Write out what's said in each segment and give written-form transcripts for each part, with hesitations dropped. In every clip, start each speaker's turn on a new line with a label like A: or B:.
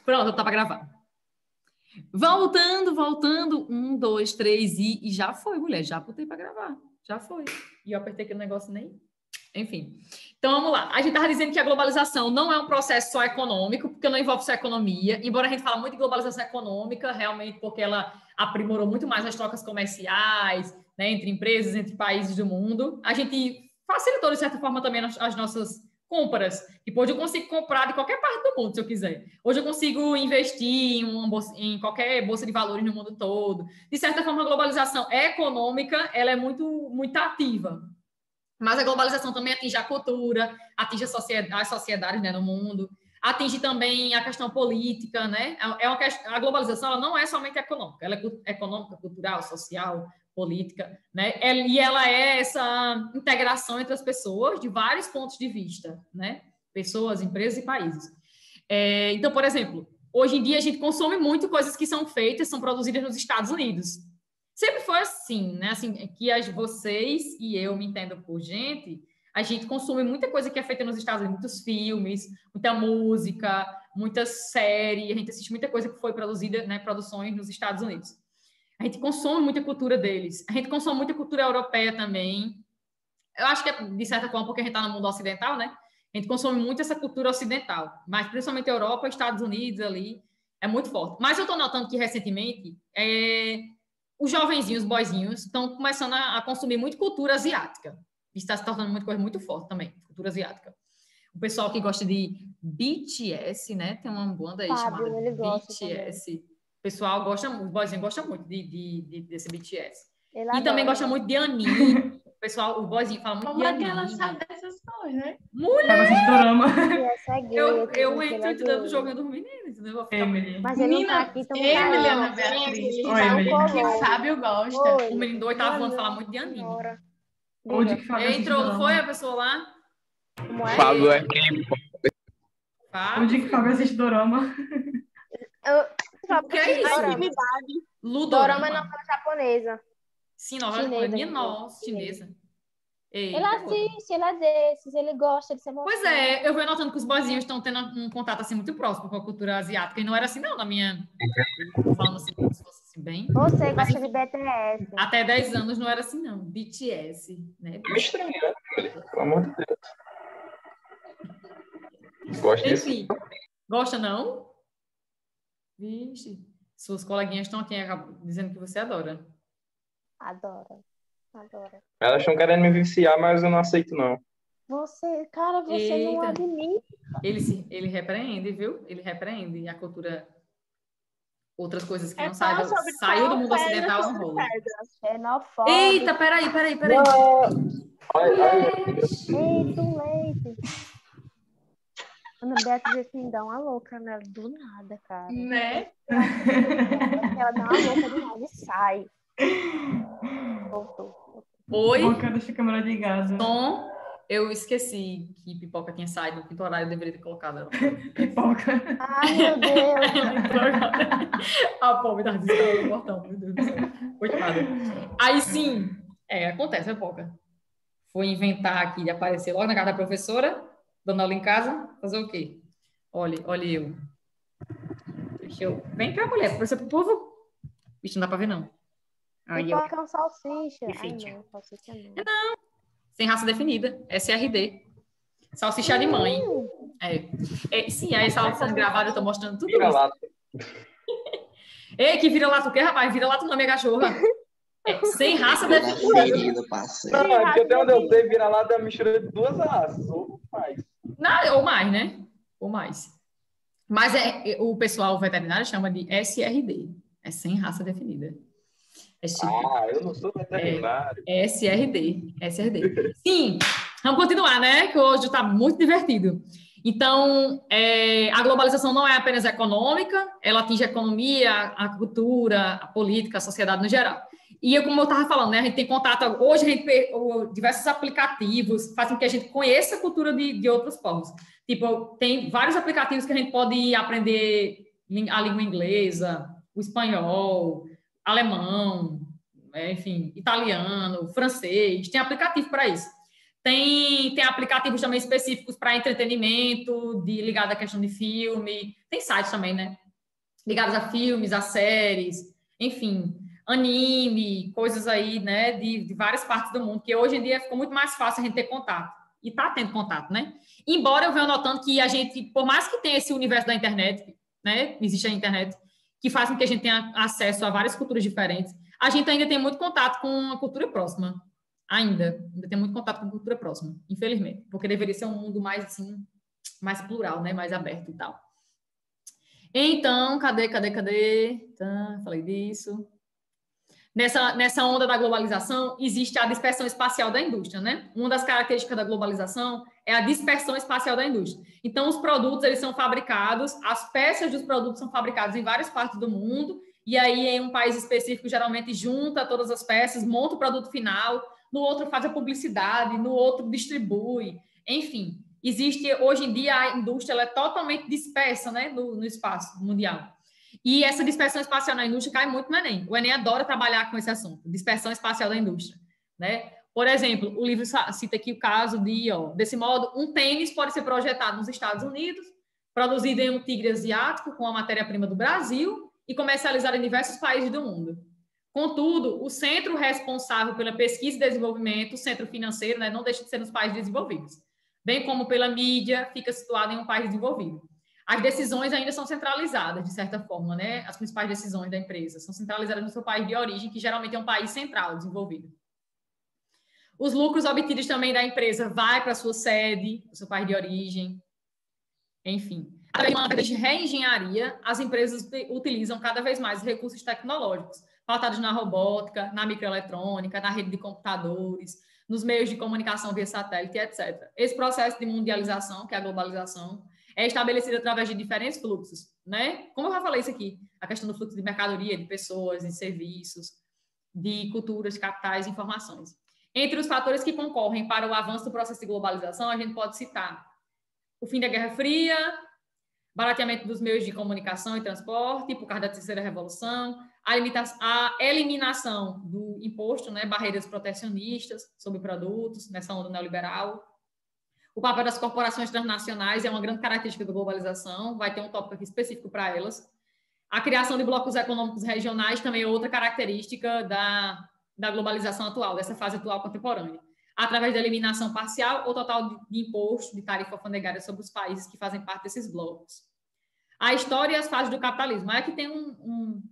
A: Pronto, tá para gravar. Voltando. 1, 2, 3 e já foi, mulher. Já botei para gravar. Já foi. E eu apertei aquele negócio nem... Enfim. Então, vamos lá. A gente estava dizendo que a globalização não é um processo só econômico, porque não envolve só economia. Embora a gente fale muito de globalização econômica, realmente porque ela aprimorou muito mais as trocas comerciais, né, entre empresas, entre países do mundo. A gente facilitou, de certa forma, também as nossas compras. Tipo, hoje eu consigo comprar de qualquer parte do mundo, se eu quiser. Hoje eu consigo investir em qualquer bolsa de valores no mundo todo. De certa forma, a globalização econômica, ela é muito ativa. Mas a globalização também atinge a cultura, atinge as sociedades, né, no mundo, atinge também a questão política, né? A globalização ela não é somente econômica, ela é econômica, cultural, social, política, né? E ela é essa integração entre as pessoas de vários pontos de vista, né? Pessoas, empresas e países. Então, por exemplo, hoje em dia a gente consome muito coisas que são feitas, são produzidas nos Estados Unidos. Sempre foi assim, né? Assim, que vocês e eu me entendo por gente, a gente consome muita coisa que é feita nos Estados Unidos, muitos filmes, muita música, muita série, a gente assiste muita coisa que foi produzida, né, produções nos Estados Unidos. A gente consome muita cultura deles, a gente consome muita cultura europeia também. Eu acho que é, de certa forma, porque a gente está no mundo ocidental, né? A gente consome muito essa cultura ocidental, mas principalmente a Europa, Estados Unidos ali, é muito forte. Mas eu estou notando que, recentemente, os jovenzinhos, os boyzinhos, estão começando a consumir muito cultura asiática. Está se tornando uma coisa muito forte também, cultura asiática. O pessoal que gosta de BTS, né? Tem uma banda aí chamada BTS. O pessoal gosta, os boyzinhos gostam muito desse BTS. E também gosta muito de anime. O pessoal, o boyzinho fala muito de anime.
B: Como é que ela sabe dessas coisas, né?
A: Mulher! Eu entro
C: entendendo
A: jogando os meninos, entendeu?
D: Emily.
C: Mas ele não tá aqui, então
B: Emily, Ana Beatriz.
D: Oi, Emily.
B: Quem sabe eu gosto.
A: O menino do 8º ano fala muito de anime.
D: Onde que Fábio assiste
A: Entrou,
D: dorama?
A: foi a pessoa lá?
E: Fábio é quem?
D: Onde que Fábio assiste dorama?
A: O que é isso?
C: Dorama é novela japonesa.
A: Sim, novela japonesa. Nossa, chinesa.
C: Ele assiste, ele é desses, ele gosta de ser mostrado.
A: Pois é, eu venho notando que os boizinhos estão tendo um contato assim muito próximo com a cultura asiática, e não era assim não, na minha... Falando assim, como se fosse assim bem...
C: Você gosta de BTS.
A: Até 10 anos não era assim não, BTS, né?
E: Me estranho, né? Pelo amor de Deus. Gosta disso?
A: Enfim, gosta não? Vixe, suas coleguinhas estão aqui dizendo que você adora.
C: Adoro.
E: Elas estão querendo me viciar, mas eu não aceito, não.
C: Você não admite.
A: Ele repreende, viu? Ele repreende a cultura... Outras coisas que não saiu do mundo ocidental não rola.
C: Xenofóbico.
A: Eita, peraí.
C: Eita, leite. Ana Beatriz assim, dá uma louca, né? Do nada, cara.
B: Né?
C: Ela dá uma louca do nada e sai. Voltou.
A: Oi?
D: Boca, deixa a câmera ligada.
A: Tom, eu esqueci que Pipoca tinha saído no quinto horário, eu deveria ter colocado ela.
D: Pipoca.
C: Ai, meu Deus.
A: A pobre tá desesperada no portão, meu Deus do céu. Coitada. Aí sim, acontece, Pipoca. Foi inventar aqui de aparecer logo na casa da professora, dando aula em casa, fazer o quê? Olha eu. Vem cá, mulher, professor pro povo. Vixe, não dá pra ver, não.
C: Pipoca é um salsicha.
A: Perfeito.
C: Ai, não, salsicha não.
A: Não, sem raça definida. SRD. Salsicha de mãe. Sim, aí essa aula sendo gravada, eu tô mostrando tudo
E: Vira-lata.
A: Ei, que vira-lata o quê, rapaz? Vira-lata não é minha cachorra. Sem raça definida.
E: Não, porque até onde eu sei, vira-lata é uma mistura de duas raças, ou mais.
A: Ou mais, né? Ou mais. Mas o pessoal veterinário chama de SRD. É sem raça definida.
E: Eu não sou veterinário.
A: SRD. Sim, vamos continuar, né? Que hoje está muito divertido. Então, a globalização não é apenas econômica, ela atinge a economia, a cultura, a política, a sociedade no geral. E como eu estava falando, né? A gente tem contato... Hoje, diversos aplicativos fazem com que a gente conheça a cultura de outros povos. Tipo, tem vários aplicativos que a gente pode aprender a língua inglesa, o espanhol, alemão, enfim, italiano, francês, tem aplicativo para isso. Tem aplicativos também específicos para entretenimento, ligado à questão de filme. Tem sites também, né? Ligados a filmes, a séries, enfim, anime, coisas aí, né? De várias partes do mundo, que hoje em dia ficou muito mais fácil a gente ter contato. E tá tendo contato, né? Embora eu venha notando que a gente, por mais que tenha esse universo da internet, né? Existe a internet, que faz com que a gente tenha acesso a várias culturas diferentes, a gente ainda tem muito contato com a cultura próxima. Ainda tem muito contato com a cultura próxima, infelizmente, porque deveria ser um mundo mais assim, mais plural, né, mais aberto e tal. Então, cadê? Tá, falei disso. Nessa onda da globalização, existe a dispersão espacial da indústria, né? Uma das características da globalização é a dispersão espacial da indústria. Então, os produtos, eles são fabricados, as peças dos produtos são fabricadas em várias partes do mundo, e aí, em um país específico, geralmente junta todas as peças, monta o produto final, no outro faz a publicidade, no outro distribui, enfim. Existe, hoje em dia, a indústria ela é totalmente dispersa, né, no espaço mundial. E essa dispersão espacial na indústria cai muito no Enem. O Enem adora trabalhar com esse assunto, dispersão espacial da indústria, né? Por exemplo, o livro cita aqui o caso desse modo, um tênis pode ser projetado nos Estados Unidos, produzido em um tigre asiático com a matéria-prima do Brasil e comercializado em diversos países do mundo. Contudo, o centro responsável pela pesquisa e desenvolvimento, o centro financeiro, né, não deixa de ser nos países desenvolvidos, bem como pela mídia, fica situado em um país desenvolvido. As decisões ainda são centralizadas, de certa forma, né? As principais decisões da empresa são centralizadas no seu país de origem, que geralmente é um país central, desenvolvido. Os lucros obtidos também da empresa vai para a sua sede, o seu país de origem, enfim. Através de reengenharia, as empresas utilizam cada vez mais recursos tecnológicos, pautados na robótica, na microeletrônica, na rede de computadores, nos meios de comunicação via satélite, etc. Esse processo de mundialização, que é a globalização, é estabelecido através de diferentes fluxos, né? Como eu já falei isso aqui, a questão do fluxo de mercadoria, de pessoas, de serviços, de culturas, de capitais e informações. Entre os fatores que concorrem para o avanço do processo de globalização, a gente pode citar o fim da Guerra Fria, barateamento dos meios de comunicação e transporte, por causa da terceira revolução, a eliminação do imposto, né, barreiras protecionistas sobre produtos, nessa onda neoliberal. O papel das corporações transnacionais é uma grande característica da globalização, vai ter um tópico aqui específico para elas. A criação de blocos econômicos regionais também é outra característica da globalização atual, dessa fase atual contemporânea, através da eliminação parcial ou total de imposto, de tarifa alfandegária sobre os países que fazem parte desses blocos. A história e as fases do capitalismo. Aqui tem um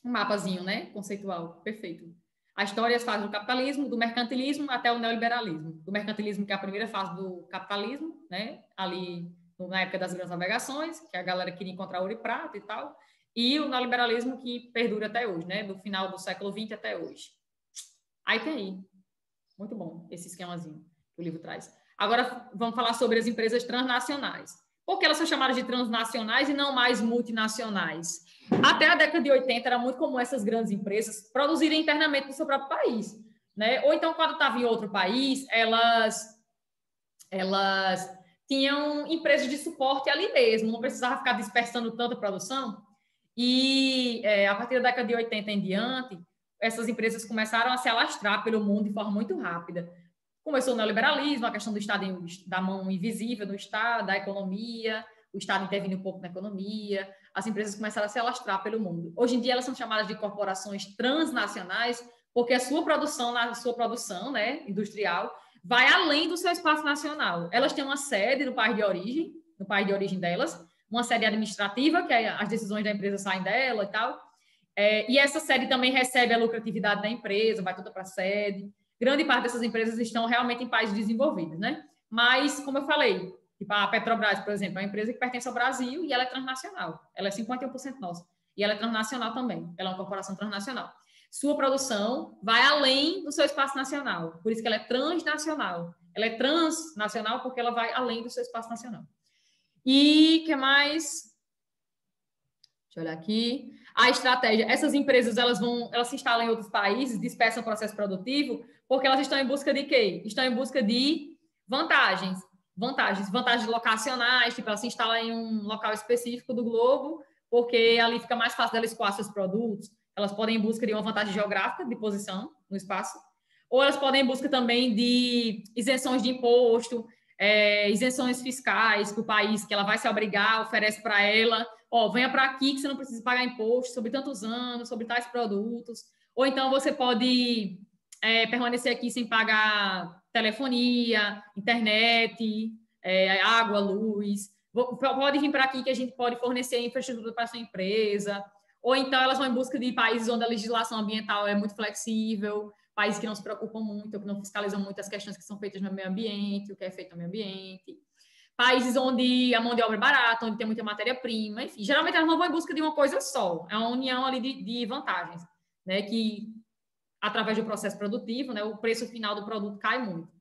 A: mapazinho, né, conceitual, perfeito. A história e as fases do capitalismo, do mercantilismo até o neoliberalismo. Do mercantilismo, que é a primeira fase do capitalismo, né, ali na época das grandes navegações, que a galera queria encontrar ouro e prata e tal, e o neoliberalismo que perdura até hoje, né, do final do século XX até hoje. Aí tem aí. Muito bom esse esquemazinho que o livro traz. Agora vamos falar sobre as empresas transnacionais. Por que elas são chamadas de transnacionais e não mais multinacionais? Até a década de 80 era muito comum essas grandes empresas produzirem internamente no seu próprio país, né? Ou então, quando estava em outro país, elas tinham empresas de suporte ali mesmo, não precisava ficar dispersando tanta produção. E a partir da década de 80 em diante, essas empresas começaram a se alastrar pelo mundo de forma muito rápida. Começou o neoliberalismo, a questão do Estado, da mão invisível do Estado, da economia, o Estado intervindo um pouco na economia, as empresas começaram a se alastrar pelo mundo. Hoje em dia, elas são chamadas de corporações transnacionais, porque a sua produção, né, industrial, vai além do seu espaço nacional. Elas têm uma sede no país de origem delas, uma sede administrativa, que as decisões da empresa saem dela e tal, e essa sede também recebe a lucratividade da empresa, vai toda para a sede. Grande parte dessas empresas estão realmente em países desenvolvidos, né? Mas, como eu falei, tipo a Petrobras, por exemplo, é uma empresa que pertence ao Brasil e ela é transnacional. Ela é 51% nossa. E ela é transnacional também. Ela é uma corporação transnacional. Sua produção vai além do seu espaço nacional. Por isso que ela é transnacional. Ela é transnacional porque ela vai além do seu espaço nacional. E o que mais? Deixa eu olhar aqui. A estratégia. Essas empresas, elas se instalam em outros países, dispersam o processo produtivo, porque elas estão em busca de quê? Estão em busca de vantagens locacionais, tipo, elas se instalam em um local específico do globo, porque ali fica mais fácil delas escoar seus produtos, elas podem ir em busca de uma vantagem geográfica de posição no espaço, ou elas podem ir em busca também de isenções de imposto, isenções fiscais que o país que ela vai se obrigar oferece para ela. Venha para aqui que você não precisa pagar imposto sobre tantos anos, sobre tais produtos. Ou então você pode permanecer aqui sem pagar telefonia, internet, água, luz. Pode vir para aqui que a gente pode fornecer infraestrutura para a sua empresa. Ou então elas vão em busca de países onde a legislação ambiental é muito flexível, países que não se preocupam muito, que não fiscalizam muito as questões que são feitas no meio ambiente, o que é feito no meio ambiente. Países onde a mão de obra é barata, onde tem muita matéria-prima, enfim. Geralmente elas não vão em busca de uma coisa só. É uma união ali de vantagens, né? Que, através do processo produtivo, né, o preço final do produto cai muito.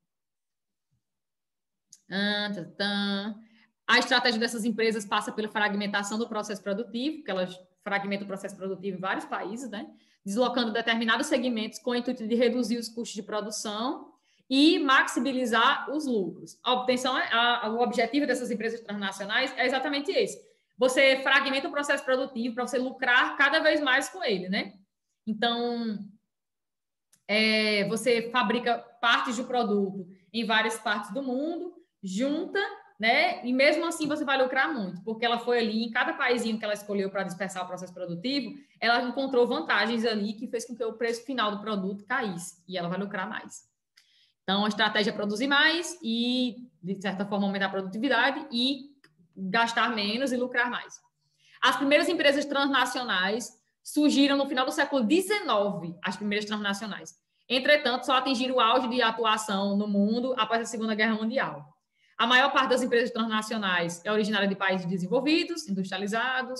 A: A estratégia dessas empresas passa pela fragmentação do processo produtivo, porque elas fragmentam o processo produtivo em vários países, né? Deslocando determinados segmentos com o intuito de reduzir os custos de produção e maximizar os lucros. O objetivo dessas empresas transnacionais é exatamente esse. Você fragmenta o processo produtivo para você lucrar cada vez mais com ele, né? Então, você fabrica partes do produto em várias partes do mundo, junta, né? E mesmo assim você vai lucrar muito, porque ela foi ali, em cada paísinho que ela escolheu para dispersar o processo produtivo, ela encontrou vantagens ali que fez com que o preço final do produto caísse, e ela vai lucrar mais. Então, a estratégia é produzir mais e, de certa forma, aumentar a produtividade e gastar menos e lucrar mais. As primeiras empresas transnacionais surgiram no final do século XIX, as primeiras transnacionais. Entretanto, só atingiram o auge de atuação no mundo após a Segunda Guerra Mundial. A maior parte das empresas transnacionais é originária de países desenvolvidos, industrializados.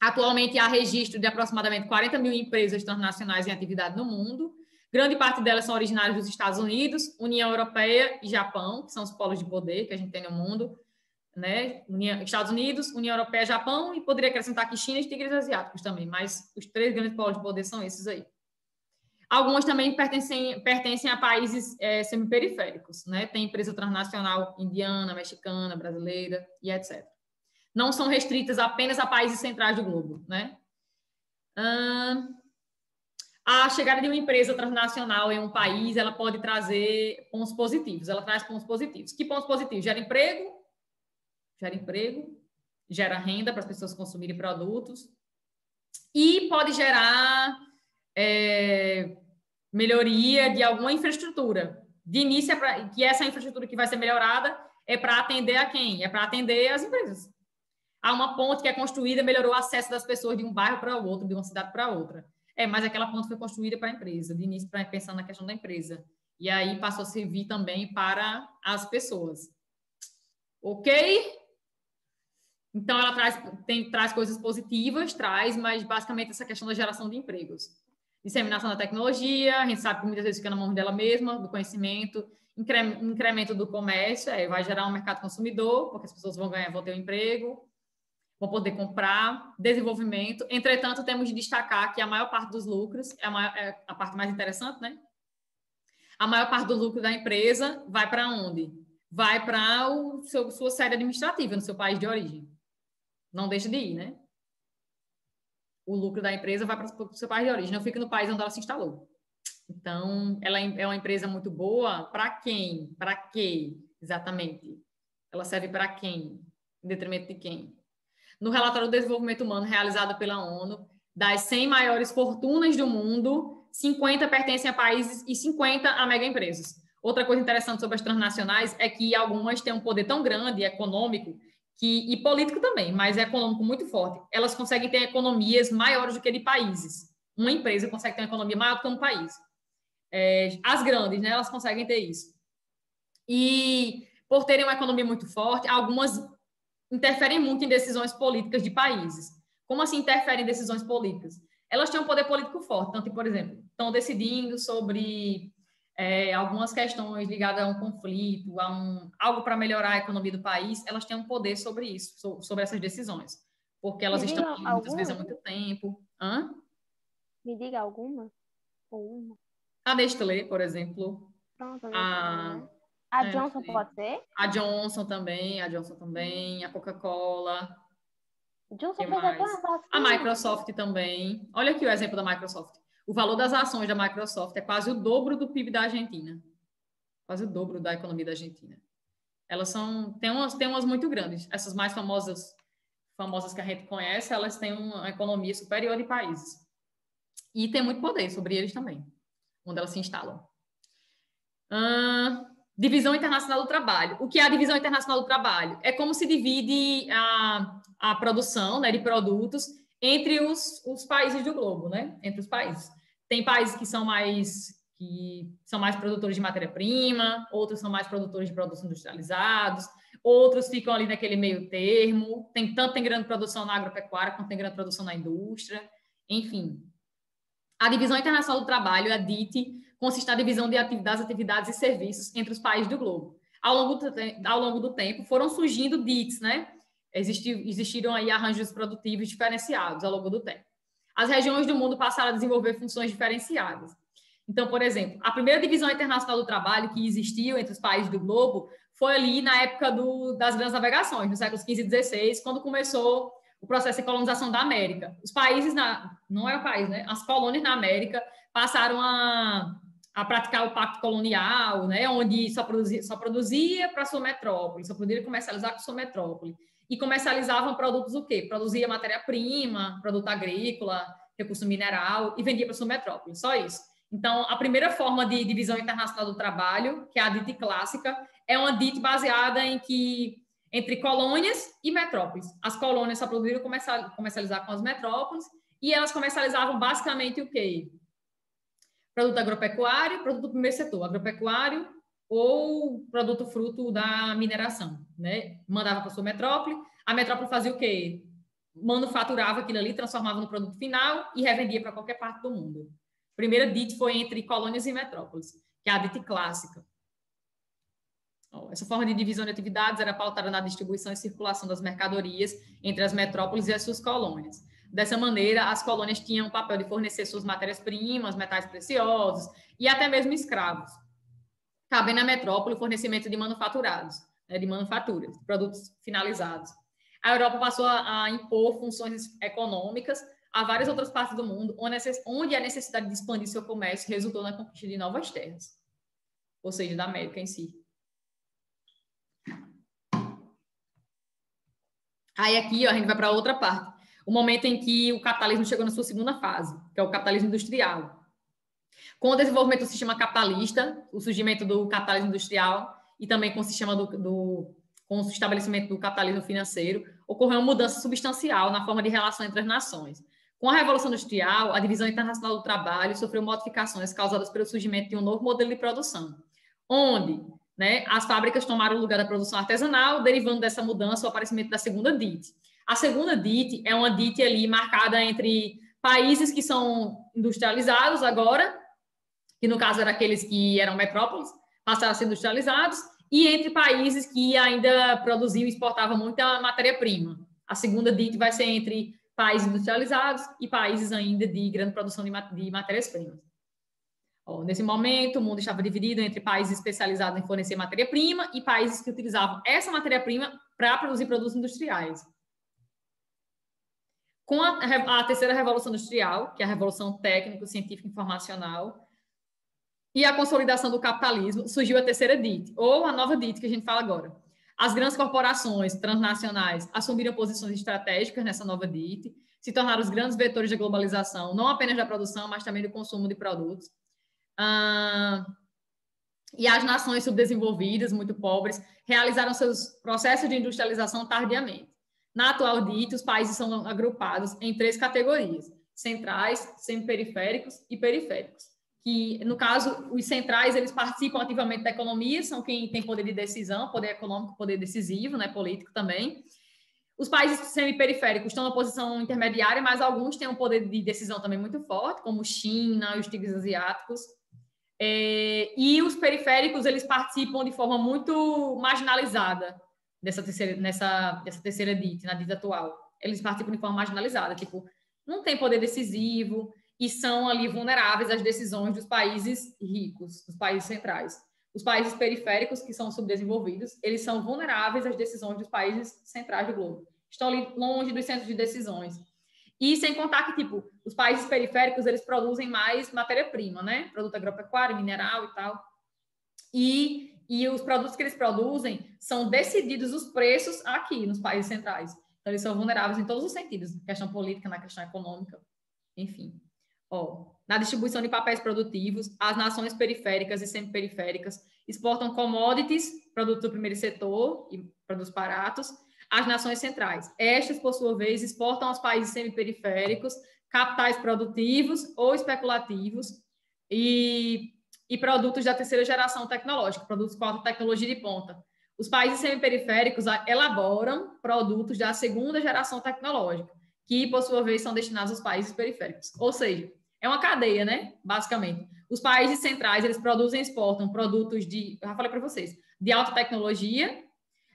A: Atualmente, há registro de aproximadamente 40 mil empresas transnacionais em atividade no mundo. Grande parte delas são originárias dos Estados Unidos, União Europeia e Japão, que são os polos de poder que a gente tem no mundo, né? Estados Unidos, União Europeia, Japão, e poderia acrescentar aqui China e tigres asiáticos também, mas os 3 grandes polos de poder são esses aí. Algumas também pertencem a países semiperiféricos, né? Tem empresa transnacional indiana, mexicana, brasileira e etc. Não são restritas apenas a países centrais do globo, né? A chegada de uma empresa transnacional em um país, ela pode trazer pontos positivos. Ela traz pontos positivos. Que pontos positivos? Gera emprego, gera renda para as pessoas consumirem produtos e pode gerar melhoria de alguma infraestrutura. De início, que essa infraestrutura que vai ser melhorada é para atender a quem? É para atender as empresas. Há uma ponte que é construída, melhorou o acesso das pessoas de um bairro para o outro, de uma cidade para outra. Mas aquela ponte foi construída para a empresa, de início, pensando na questão da empresa. E aí passou a servir também para as pessoas. Ok? Então, ela traz coisas positivas, mas basicamente essa questão da geração de empregos. Disseminação da tecnologia, a gente sabe que muitas vezes fica na mão dela mesma, do conhecimento, incremento do comércio, vai gerar um mercado consumidor, porque as pessoas vão ter um emprego, vão poder comprar, desenvolvimento. Entretanto, temos de destacar que a maior parte dos lucros, é a parte mais interessante, né? A maior parte do lucro da empresa vai para onde? Vai para sua sede administrativa, no seu país de origem. Não deixa de ir, né? O lucro da empresa vai para o seu país de origem, não fica no país onde ela se instalou. Então, ela é uma empresa muito boa para quem? Para quê, exatamente? Ela serve para quem? Em detrimento de quem? No relatório do desenvolvimento humano realizado pela ONU, das 100 maiores fortunas do mundo, 50 pertencem a países e 50 a megaempresas. Outra coisa interessante sobre as transnacionais é que algumas têm um poder tão grande, econômico, e político também, mas é econômico muito forte. Elas conseguem ter economias maiores do que de países. Uma empresa consegue ter uma economia maior do que um país. As grandes, né, elas conseguem ter isso. E, por terem uma economia muito forte, algumas interferem muito em decisões políticas de países. Como assim interferem em decisões políticas? Elas têm um poder político forte, tanto que, por exemplo, estão decidindo sobre algumas questões ligadas a um conflito, algo para melhorar a economia do país, elas têm um poder sobre isso, sobre essas decisões, porque elas estão ali muitas vezes há muito tempo.
C: Me diga alguma? Ou uma?
A: A Nestlé, por exemplo.
C: Pronto, a Johnson pode ser?
A: A Johnson também, a Coca-Cola.
C: Johnson fez até uma vacina.
A: A Microsoft também. Olha aqui o exemplo da Microsoft. O valor das ações da Microsoft é quase o dobro do PIB da Argentina. Quase o dobro da economia da Argentina. Elas tem umas muito grandes. Essas mais famosas que a gente conhece, elas têm uma economia superior de países. E tem muito poder sobre eles também, onde elas se instalam. Divisão Internacional do Trabalho. O que é a Divisão Internacional do Trabalho? É como se divide a produção, né, de produtos entre os países do globo, né? Entre os países. Tem países que são mais produtores de matéria-prima, outros são mais produtores de produtos industrializados, outros ficam ali naquele meio termo. Tem grande produção na agropecuária, quanto tem grande produção na indústria, enfim. A Divisão Internacional do Trabalho, a DIT, consiste na divisão das atividades e serviços entre os países do globo. Ao longo do tempo, foram surgindo DITs, né? Existiram aí arranjos produtivos diferenciados ao longo do tempo. As regiões do mundo passaram a desenvolver funções diferenciadas. Então, por exemplo, a primeira Divisão Internacional do Trabalho que existiu entre os países do globo foi ali na época das grandes navegações, nos séculos XV e XVI, quando começou o processo de colonização da América. Os países, não é o país, né? As colônias na América passaram a praticar o pacto colonial, né? Onde só produzia para sua metrópole, só poderia comercializar com sua metrópole. E comercializavam produtos o quê? Produzia matéria-prima, produto agrícola, recurso mineral, e vendia para sua metrópole, só isso. Então, a primeira forma de divisão internacional do trabalho, que é a DIT clássica, é uma DIT baseada entre colônias e metrópoles. As colônias só produziram comercializar com as metrópoles e elas comercializavam basicamente o quê? Produto agropecuário, produto do primeiro setor, agropecuário ou produto fruto da mineração, né? Mandava para sua metrópole, a metrópole fazia o quê? Manufaturava aquilo ali, transformava no produto final e revendia para qualquer parte do mundo. A primeira DIT foi entre colônias e metrópoles, que é a DIT clássica. Essa forma de divisão de atividades era pautada na distribuição e circulação das mercadorias entre as metrópoles e as suas colônias. Dessa maneira, as colônias tinham o papel de fornecer suas matérias-primas, metais preciosos e até mesmo escravos. Cabendo à metrópole o fornecimento de manufaturas, de produtos finalizados. A Europa passou a impor funções econômicas a várias outras partes do mundo, onde a necessidade de expandir seu comércio resultou na conquista de novas terras, ou seja, da América em si. Aí aqui, ó, a gente vai para outra parte. O momento em que o capitalismo chegou na sua segunda fase, que é o capitalismo industrial. Com o desenvolvimento do sistema capitalista, o surgimento do capitalismo industrial e também com o sistema com o estabelecimento do capitalismo financeiro, ocorreu uma mudança substancial na forma de relação entre as nações. Com a Revolução Industrial, a Divisão Internacional do Trabalho sofreu modificações causadas pelo surgimento de um novo modelo de produção, onde, né, as fábricas tomaram o lugar da produção artesanal, derivando dessa mudança o aparecimento da segunda DIT. A segunda DIT é uma DIT ali marcada entre países que são industrializados agora, que no caso eram aqueles que eram metrópoles, passaram a ser industrializados, e entre países que ainda produziam e exportavam muita matéria-prima. A segunda DIT vai ser entre países industrializados e países ainda de grande produção de matérias-primas. Nesse momento, o mundo estava dividido entre países especializados em fornecer matéria-prima e países que utilizavam essa matéria-prima para produzir produtos industriais. Com a terceira revolução industrial, que é a revolução técnico-científica informacional, e a consolidação do capitalismo, surgiu a terceira DIT, ou a nova DIT que a gente fala agora. As grandes corporações transnacionais assumiram posições estratégicas nessa nova DIT, se tornaram os grandes vetores da globalização, não apenas da produção, mas também do consumo de produtos. E as nações subdesenvolvidas, muito pobres, realizaram seus processos de industrialização tardiamente. Na atual DIT, os países são agrupados em 3 categorias: centrais, semiperiféricos e periféricos. Que, no caso, os centrais, eles participam ativamente da economia, são quem tem poder de decisão, poder econômico, poder decisivo, né, político também. Os países semiperiféricos estão na posição intermediária, mas alguns têm um poder de decisão também muito forte, como China, os tigres asiáticos. E os periféricos, eles participam de forma muito marginalizada dessa terceira DIT, na DIT atual. Eles participam de forma marginalizada, tipo, não tem poder decisivo e são ali vulneráveis às decisões dos países ricos, dos países centrais. Os países periféricos, que são subdesenvolvidos, eles são vulneráveis às decisões dos países centrais do globo. Estão ali longe dos centros de decisões. E sem contar que, tipo, os países periféricos, eles produzem mais matéria-prima, né? Produto agropecuário, mineral e tal. E os produtos que eles produzem são decididos os preços aqui nos países centrais. Então, eles são vulneráveis em todos os sentidos, na questão política, na questão econômica, enfim. Ó, na distribuição de papéis produtivos, as nações periféricas e semiperiféricas exportam commodities, produtos do primeiro setor e produtos baratos, às nações centrais. Estas, por sua vez, exportam aos países semiperiféricos capitais produtivos ou especulativos e produtos da terceira geração tecnológica, produtos com alta tecnologia de ponta. Os países semiperiféricos elaboram produtos da segunda geração tecnológica, que, por sua vez, são destinados aos países periféricos. Ou seja, é uma cadeia, né? Basicamente. Os países centrais, eles produzem e exportam produtos de, já falei para vocês, de alta tecnologia,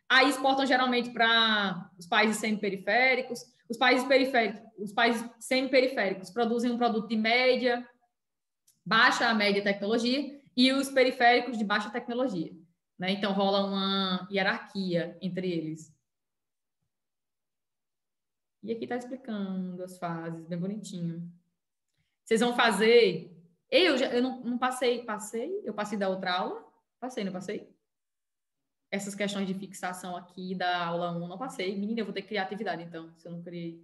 A: aí exportam geralmente para os países semiperiféricos. Os países semiperiféricos produzem um produto de média, baixa a média tecnologia, e os periféricos de baixa tecnologia, né? Então rola uma hierarquia entre eles. E aqui está explicando as fases, bem bonitinho. Vocês vão fazer... Eu não passei. Eu passei da outra aula? Passei, não passei? Essas questões de fixação aqui da aula 1, não passei. Menina, eu vou ter que criar atividade, então. Se eu não criei...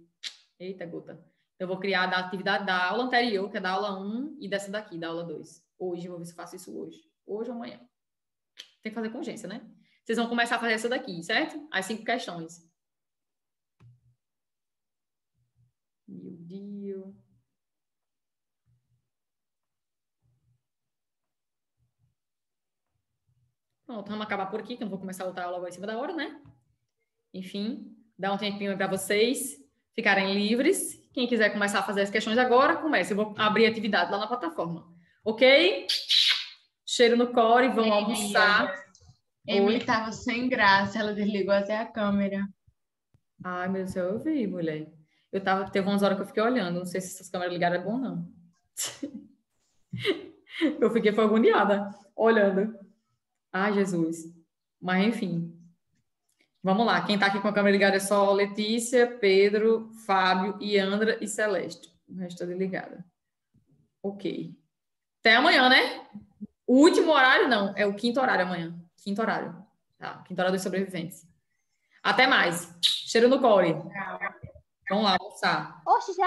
A: Eita, gota. Eu vou criar da atividade da aula anterior, que é da aula 1, e dessa daqui, da aula 2. Hoje, eu vou ver se eu faço isso hoje. Hoje ou amanhã. Tem que fazer com urgência, né? Vocês vão começar a fazer essa daqui, certo? As 5 questões. Meu Deus. Pronto, vamos acabar por aqui, que eu não vou começar a outra aula agora em cima da hora, né? Enfim, dá um tempinho para vocês ficarem livres. Quem quiser começar a fazer as questões agora, comece. Eu vou abrir a atividade lá na plataforma. Ok? Cheiro no core, vamos almoçar.
B: Emily estava sem graça, ela desligou até a câmera.
A: Ai, meu Deus do céu, eu vi, mulher. Teve umas horas que eu fiquei olhando, não sei se essas câmeras ligadas é bom, não. Eu fiquei agoniada, olhando. Ai, Jesus. Mas, enfim. Vamos lá. Quem tá aqui com a câmera ligada é só Letícia, Pedro, Fábio, Iandra e Celeste. O resto tá desligada. Ok. Até amanhã, né? O último horário, não. É o quinto horário amanhã. Quinto horário. Tá. Quinto horário dos sobreviventes. Até mais. Cheiro no core. Vamos lá, almoçar.
C: Oxe, já